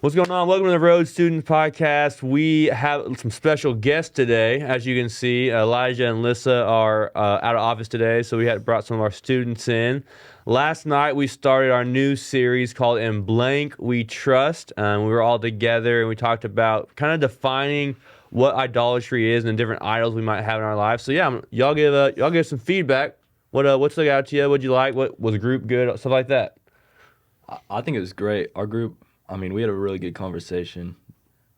What's going on? Welcome to the TheRoad Students Podcast. We have some special guests today. As you can see, Elijah and Alyssa are out of office today, so we had brought some of our students in. Last night, we started our new series called In Blank We Trust. We were all together, and we talked about kind of defining what idolatry is and the different idols we might have in our lives. So yeah, y'all give some feedback. What stuck out to you? What'd you like? What was the group good? Stuff like that. I think it was great. Our group, we had a really good conversation.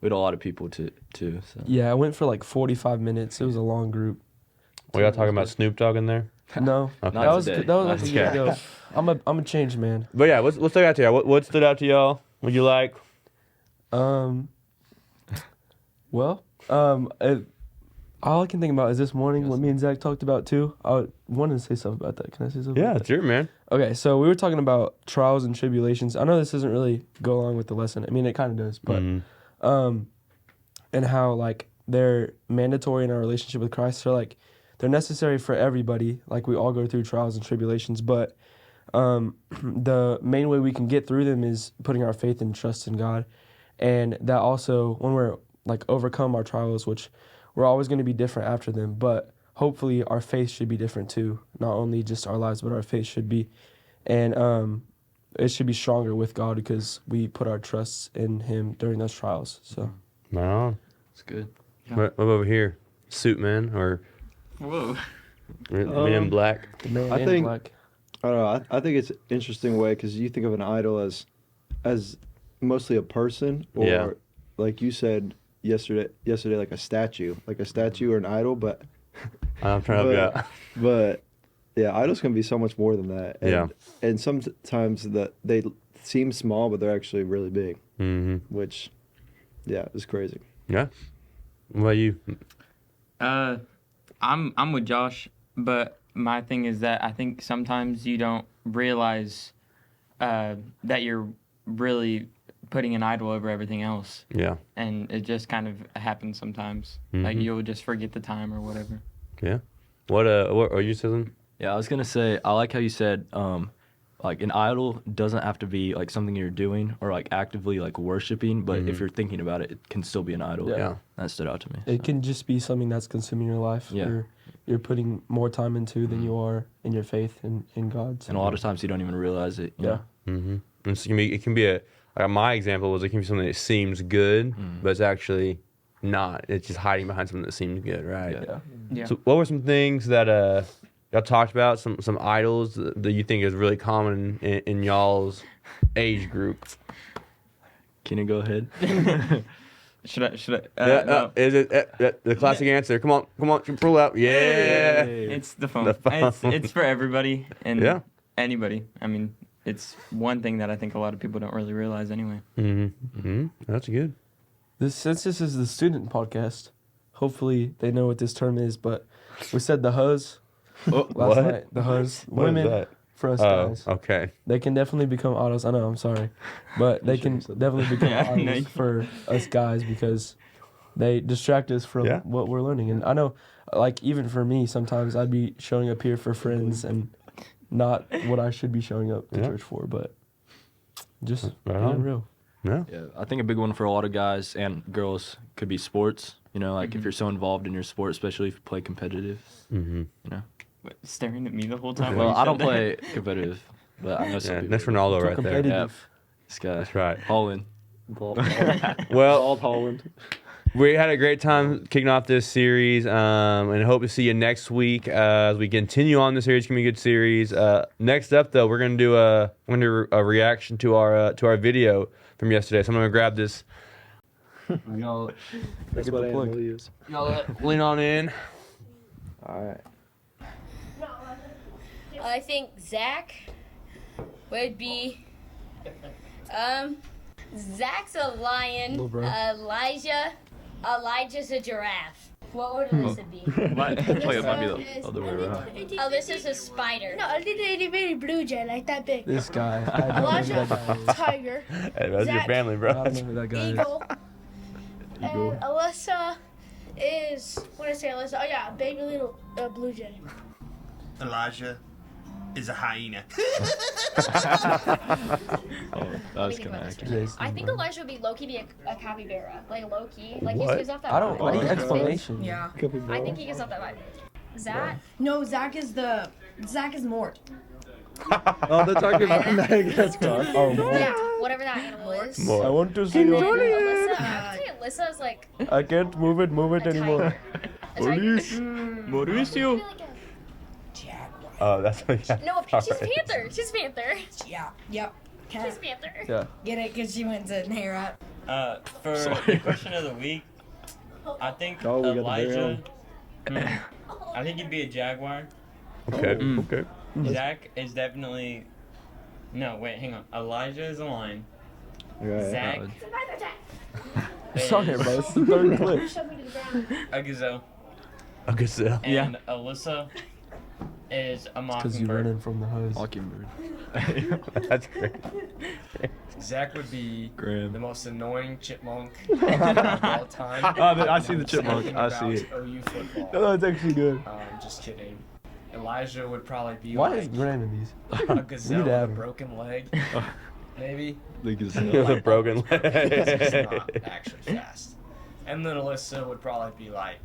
We had a lot of people too. So. Yeah, I went for like 45 minutes. It was a long group. Were y'all talking about Snoop Dogg in there? No, Okay. that was like a year ago. I'm a changed man. But yeah, what stuck out to y'all? What stood out to y'all? What'd you like? All I can think about is this morning what me and Zach talked about too. I wanted to say something about that. Can I say something? Yeah, about it's your man. Okay, so we were talking about trials and tribulations. I know this doesn't really go along with the lesson. I mean, it kind of does, but and how like they're mandatory in our relationship with Christ. So like they're necessary for everybody. Like we all go through trials and tribulations, but the main way we can get through them is putting our faith and trust in God, and that also when we're like overcome our trials, which we're always going to be different after them, but hopefully our faith should be different too. Not only just our lives, but our faith should be. And it should be stronger with God because we put our trust in Him during those trials. So, Right on. It's good. Yeah. What over here? Suit man or Whoa. man in black? the man I in think- black. I don't know. I think it's an interesting way because you think of an idol as mostly a person, or Yeah. like you said yesterday, like a statue or an idol. But I'm trying to help you out. but yeah, idols can be so much more than that. And, Yeah. and sometimes that they seem small, but they're actually really big. Mm-hmm. Which, yeah, is crazy. Yeah. What about you? I'm with Josh, but my thing is that I think sometimes you don't realize that you're really putting an idol over everything else, Yeah. and it just kind of happens sometimes. Like you'll just forget the time or whatever. Yeah. What are you saying? Yeah, I was gonna say I like how you said like an idol doesn't have to be like something you're doing or like actively like worshiping, but if you're thinking about it, it can still be an idol. Yeah. That stood out to me. It can just be something that's consuming your life. Yeah. You're putting more time into than you are in your faith in God. So. And a lot of times you don't even realize it. you Yeah. know? Mm-hmm. It can be my example was it can be something that seems good, but it's actually not. It's just hiding behind something that seems good, right? Yeah. Yeah. So what were some things that y'all talked about? Some idols that you think is really common in y'all's age group? Can you go ahead? Should I? No. Is it the classic answer? Come on, pull out. Yeah. It's the phone. The phone. It's for everybody and Yeah. anybody. I mean, it's one thing that I think a lot of people don't really realize anyway. That's good. Since this is the student podcast, hopefully they know what this term is, but we said the huzz last what? night. The huzz. What is Women that? for us Oh, guys. okay. They can definitely become idols. I know, I'm sorry. But they can definitely become Yeah, I know idols you- for us guys because they distract us from Yeah. what we're learning. And I know, like, even for me, sometimes I'd be showing up here for friends and not what I should be showing up to Yeah. church for, but just Right being on. real. Yeah. Yeah, I think a big one for a lot of guys and girls could be sports. You know, like if you're so involved in your sport, especially if you play competitive. Mm-hmm. You know. What, staring at me the whole time. Well, while you I don't said that? play competitive, but I know some Yeah. people. Next Ronaldo So right there. competitive. This guy. That's right. Holland. Well, Bald Holland. we had a great time kicking off this series, and hope to see you next week as we continue on this series. It's gonna be a good series. Next up, though, we're gonna do a reaction to our video from yesterday. So I'm gonna grab this. Y'all, That's what animal he is. y'all lean on in. All right. I think Zach would be. Zach's a lion. Little bro. Elijah's a giraffe. What would Alyssa be? Might be the other way around. Alyssa's a spider. No, I did a itty blue jay, like that big. This guy. I don't know who that guy is. Tiger, Hey, that's your Zach. family, I bro. don't know who that guy is. eagle, and Alyssa is, what did I say, Alyssa? Oh yeah, baby little blue jay. Elijah is a hyena. Oh, that's think kind of about this accurate. I think Elijah would be low-key be a capybara. Like low-key. Like he What? gives off that I don't. vibe. I need okay. explanation. Yeah. I think he gives off that vibe. Zach? No, Zach is Mort. Oh, they're talking about Madagascar. Oh, Yeah, whatever that animal is. More. I want to see And then your. Alyssa, I would say Alyssa is like I can't move it a anymore. tiger. A tiger. Mauricio. Jaguar. Oh, that's what. Yeah. No, she's a panther. She's a panther. Yeah. Yep. She's a panther. Yeah. Get it? Cause she went to Nara. For Sorry. the question of the week, I think Oh, we got the Elijah. very I think he'd be a jaguar. Okay. Mm. Okay. Zach is definitely. No, wait, hang on. Elijah is a lion. Okay. Zach Sorry, is bro. It's the third clip. a gazelle. A gazelle. And Alyssa is a Because you're mockingbird. running from the hose. Mockingbird. That's great. Zach would be Graham. the most annoying chipmunk of all time. I see the chipmunk. Talking I see about it. OU football. No, that's actually good. Just kidding. Elijah would probably be Why like is Graham in these? a gazelle Need to with a have him. broken leg, maybe. The With gazelle. a broken He's not leg. actually fast. And then Alyssa would probably be like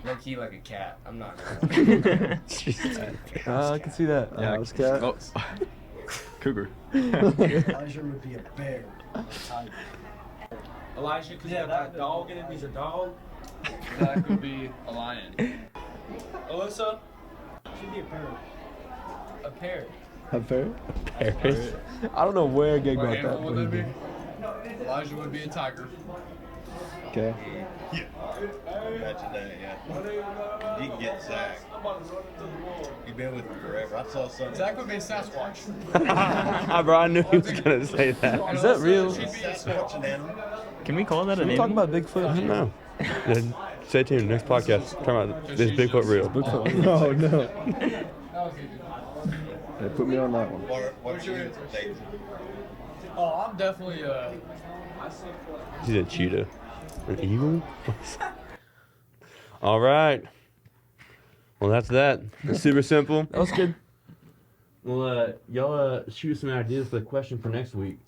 low-key like a cat. I'm not gonna I can see that. Yeah. House cat. Oh. Cougar. Elijah would be a bear. Elijah, because you have that dog in him, he's a dog. Zach would be a lion. Alyssa, she'd be a parrot. A pear. Have fair? Paris. I don't know where I get What about animal that. would but they he be? did. Elijah would be a tiger. Okay. Imagine that, yeah. You can get Zach. You've been with him forever. I saw something. Zach would be a Sasquatch. Bro, I knew he was gonna say that. Is that real? She'd be a Sasquatch an animal. Can we call that Can an we talk animal? about Bigfoot? I don't know. Then stay tuned. Next podcast. Talk about this Bigfoot real. Oh, no. Hey, put me on that one. What's your Nathan? Oh, I'm definitely He's a cheetah. An eagle? All right. Well, that's that. It's super simple. That was good. Well, y'all shoot some ideas for the question for next week.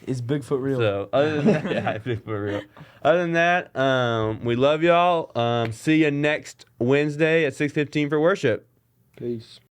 Is Bigfoot real? So, other than that, yeah, Bigfoot real. Other than that, we love y'all. See you next Wednesday at 6:15 for worship. Peace.